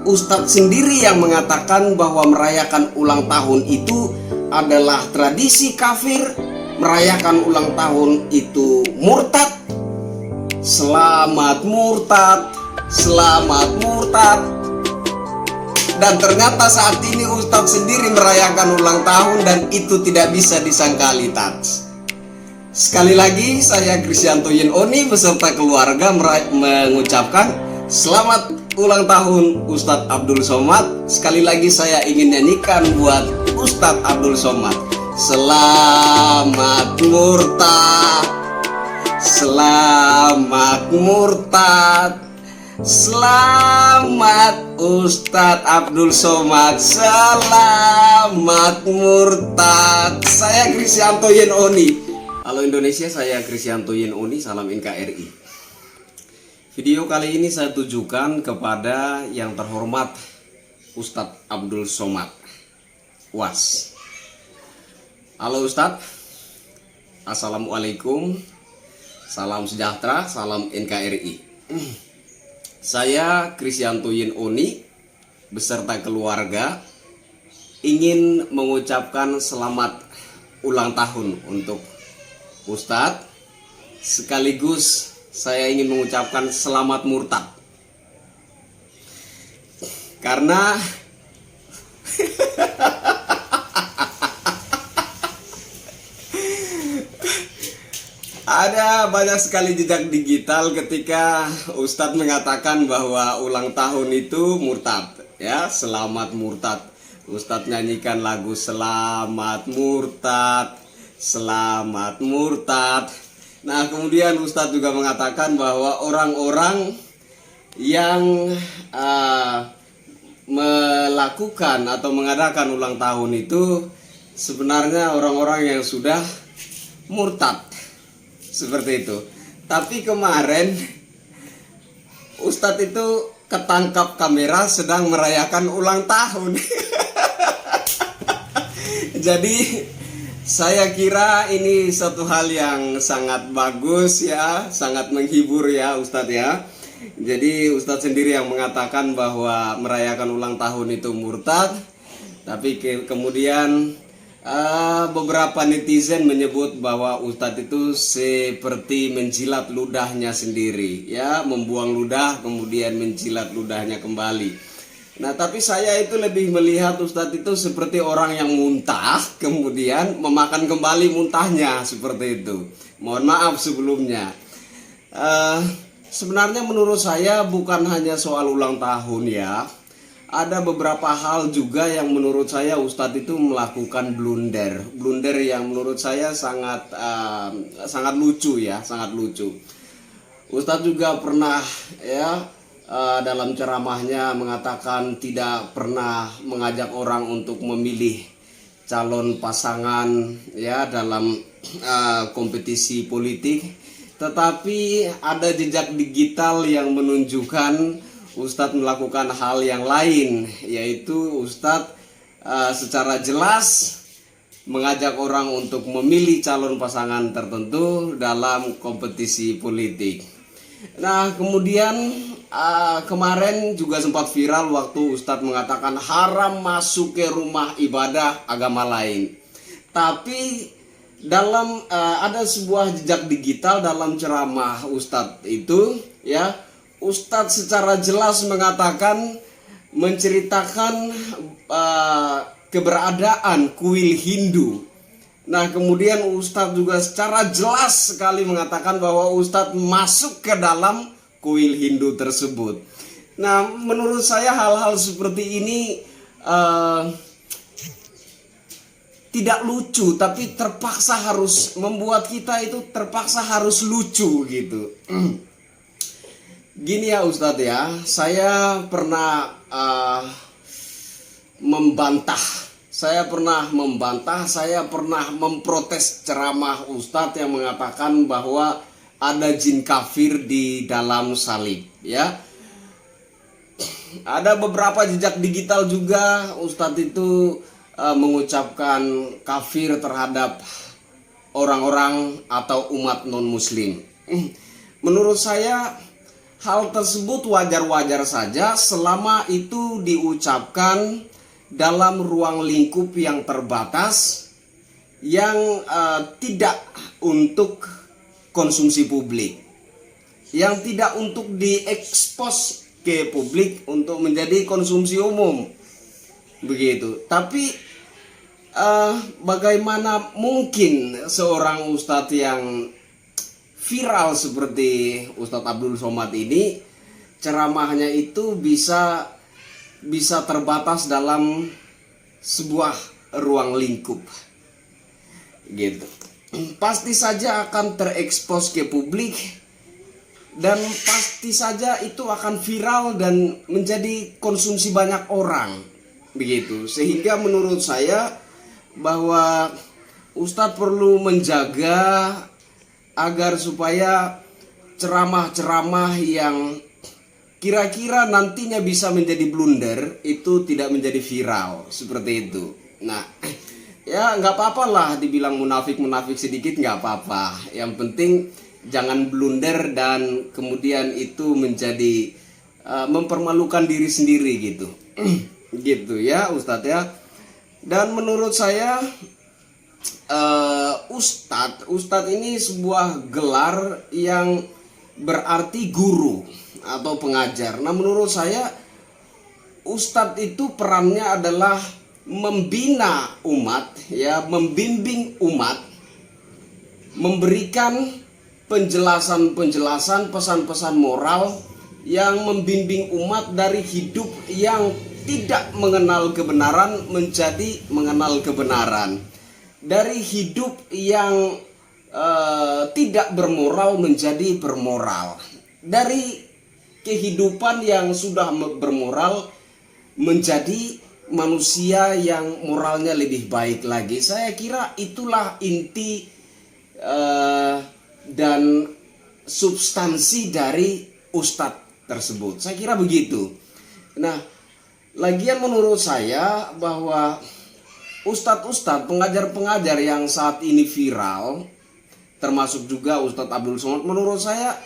Ustadz sendiri yang mengatakan bahwa merayakan ulang tahun itu adalah tradisi kafir, merayakan ulang tahun itu murtad. Selamat murtad, selamat murtad. Dan ternyata saat ini Ustadz sendiri merayakan ulang tahun dan itu tidak bisa disangkali, Tats. Sekali lagi saya Krisyanto Yin Oni beserta keluarga mengucapkan selamat ulang tahun Ustadz Abdul Somad. Sekali lagi saya ingin nyanyikan buat Ustadz Abdul Somad. Selamat murtad, selamat murtad, selamat Ustadz Abdul Somad, selamat murtad. Saya Krisyanto Yin Oni. Halo Indonesia, saya Krisyanto Yin Oni, salam NKRI. Video kali ini saya tujukan kepada yang terhormat Ustadz Abdul Somad UAS. Halo Ustadz, Assalamualaikum, salam sejahtera, salam NKRI. Saya Krisyanto Yin Oni beserta keluarga ingin mengucapkan selamat ulang tahun untuk Ustadz, sekaligus saya ingin mengucapkan selamat murtad. Karena ada banyak sekali jejak digital ketika Ustadz mengatakan bahwa ulang tahun itu murtad, ya, selamat murtad. Ustadz nyanyikan lagu selamat murtad, selamat murtad. Nah, kemudian Ustadz juga mengatakan bahwa orang-orang yang melakukan atau mengadakan ulang tahun itu sebenarnya orang-orang yang sudah murtad, seperti itu. Tapi kemarin Ustadz itu ketangkap kamera sedang merayakan ulang tahun. Jadi saya kira ini satu hal yang sangat bagus, ya, sangat menghibur, ya Ustadz, ya. Jadi Ustadz sendiri yang mengatakan bahwa merayakan ulang tahun itu murtad. Tapi kemudian beberapa netizen menyebut bahwa Ustadz itu seperti menjilat ludahnya sendiri, ya, membuang ludah kemudian menjilat ludahnya kembali. Nah, tapi saya itu lebih melihat Ustadz itu seperti orang yang muntah kemudian memakan kembali muntahnya, seperti itu. Mohon maaf sebelumnya. Sebenarnya menurut saya bukan hanya soal ulang tahun, ya. Ada beberapa hal juga yang menurut saya Ustadz itu melakukan blunder yang menurut saya sangat lucu, ya, sangat lucu. Ustadz juga pernah, ya, dalam ceramahnya mengatakan tidak pernah mengajak orang untuk memilih calon pasangan, ya, dalam kompetisi politik. Tetapi ada jejak digital yang menunjukkan Ustadz melakukan hal yang lain, yaitu Ustadz secara jelas mengajak orang untuk memilih calon pasangan tertentu dalam kompetisi politik. Nah, kemudian kemarin juga sempat viral waktu Ustadz mengatakan haram masuk ke rumah ibadah agama lain. Tapi dalam ada sebuah jejak digital dalam ceramah Ustadz itu, ya, Ustadz secara jelas mengatakan, menceritakan keberadaan kuil Hindu. Nah, kemudian Ustadz juga secara jelas sekali mengatakan bahwa Ustadz masuk ke dalam kuil Hindu tersebut. Nah, menurut saya hal-hal seperti ini tidak lucu, tapi terpaksa harus membuat kita itu terpaksa harus lucu gitu. Gini ya Ustadz, ya, saya pernah membantah, saya pernah memprotes ceramah Ustadz yang mengatakan bahwa ada jin kafir di dalam salib, ya. Ada beberapa jejak digital juga Ustadz itu mengucapkan kafir terhadap orang-orang atau umat non muslim. Menurut saya hal tersebut wajar-wajar saja selama itu diucapkan dalam ruang lingkup yang terbatas, yang tidak untuk konsumsi publik, yang tidak untuk diekspos ke publik untuk menjadi konsumsi umum, begitu. Tapi bagaimana mungkin seorang ustadz yang viral seperti Ustadz Abdul Somad ini, ceramahnya itu bisa terbatas dalam sebuah ruang lingkup, gitu. Pasti saja akan terekspos ke publik, dan pasti saja itu akan viral dan menjadi konsumsi banyak orang, begitu. Sehingga menurut saya bahwa Ustadz perlu menjaga agar supaya ceramah-ceramah yang kira-kira nantinya bisa menjadi blunder itu tidak menjadi viral seperti itu. Nah, ya nggak apa-apa lah dibilang munafik sedikit, nggak apa-apa. Yang penting jangan blunder dan kemudian itu menjadi mempermalukan diri sendiri gitu. Gitu ya Ustadz ya. Dan menurut saya Ustadz ini sebuah gelar yang berarti guru atau pengajar. Nah, menurut saya Ustadz itu perannya adalah membina umat, ya, membimbing umat, memberikan penjelasan-penjelasan, pesan-pesan moral yang membimbing umat dari hidup yang tidak mengenal kebenaran menjadi mengenal kebenaran, dari hidup yang tidak bermoral menjadi bermoral, dari kehidupan yang sudah bermoral menjadi manusia yang moralnya lebih baik lagi. Saya kira itulah inti dan substansi dari ustadz tersebut. Saya kira begitu. Nah, lagian menurut saya bahwa ustadz-ustadz, pengajar-pengajar yang saat ini viral, termasuk juga Ustadz Abdul Somad, menurut saya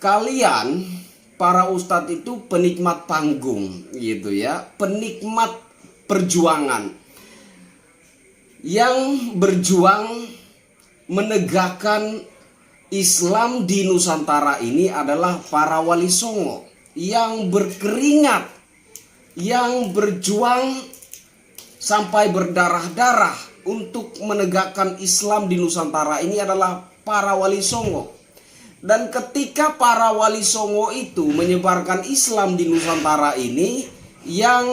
kalian para ustadz itu penikmat panggung gitu ya, penikmat perjuangan, yang berjuang menegakkan Islam di Nusantara ini adalah para wali songo yang berkeringat, yang berjuang sampai berdarah-darah untuk menegakkan Islam di Nusantara ini adalah para wali songo. Dan ketika para wali songo itu menyebarkan Islam di Nusantara ini, yang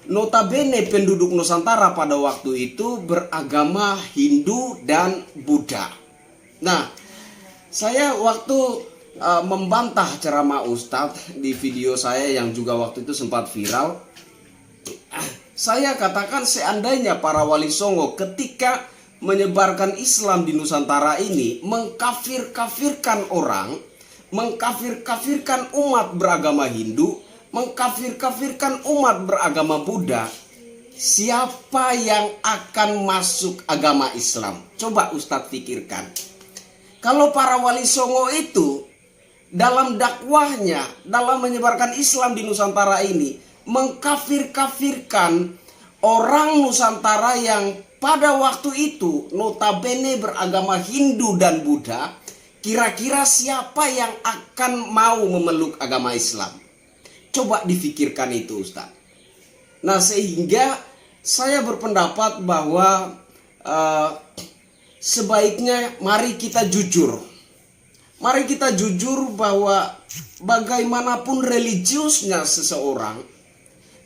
notabene penduduk Nusantara pada waktu itu beragama Hindu dan Buddha. Nah, saya waktu membantah ceramah Ustadz di video saya yang juga waktu itu sempat viral, saya katakan seandainya para wali songo ketika menyebarkan Islam di Nusantara ini mengkafir-kafirkan orang, mengkafir-kafirkan umat beragama Hindu, mengkafir-kafirkan umat beragama Buddha, siapa yang akan masuk agama Islam? Coba Ustadz pikirkan. Kalau para wali songo itu dalam dakwahnya, dalam menyebarkan Islam di Nusantara ini, mengkafir-kafirkan orang Nusantara yang pada waktu itu notabene beragama Hindu dan Buddha, kira-kira siapa yang akan mau memeluk agama Islam? Coba difikirkan itu, Ustaz. Nah, sehingga saya berpendapat bahwa sebaiknya mari kita jujur. Mari kita jujur bahwa bagaimanapun religiusnya seseorang,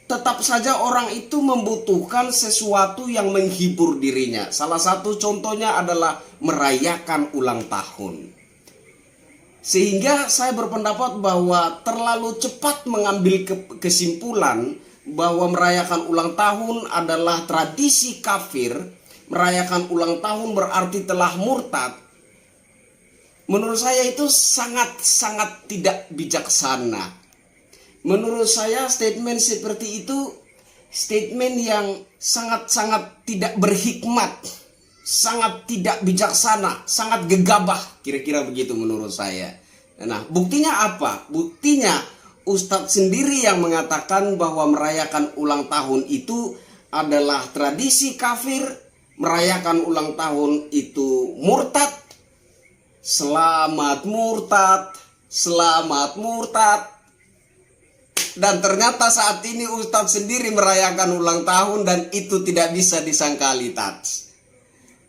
tetap saja orang itu membutuhkan sesuatu yang menghibur dirinya. Salah satu contohnya adalah merayakan ulang tahun. Sehingga saya berpendapat bahwa terlalu cepat mengambil kesimpulan bahwa merayakan ulang tahun adalah tradisi kafir, merayakan ulang tahun berarti telah murtad. Menurut saya itu sangat-sangat tidak bijaksana. Menurut saya statement seperti itu statement yang sangat-sangat tidak berhikmat, sangat tidak bijaksana, sangat gegabah, kira-kira begitu menurut saya. Nah, buktinya apa? Buktinya Ustadz sendiri yang mengatakan bahwa merayakan ulang tahun itu adalah tradisi kafir, merayakan ulang tahun itu murtad. Selamat murtad, selamat murtad. Dan ternyata saat ini Ustadz sendiri merayakan ulang tahun dan itu tidak bisa disangkali, Tats.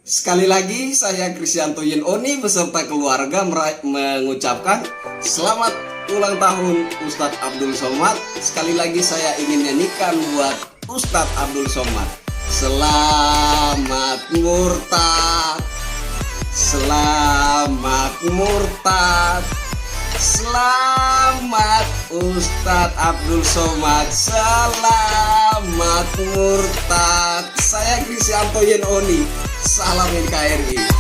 Sekali lagi saya Krisyanto Yinoni beserta keluarga mengucapkan selamat ulang tahun Ustadz Abdul Somad. Sekali lagi saya ingin nyanyikan buat Ustadz Abdul Somad. Selamat murtad, selamat murtad, selamat Ustadz Abdul Somad, selamat murtad. Saya Krisyanto Yinoni, salam NKRI.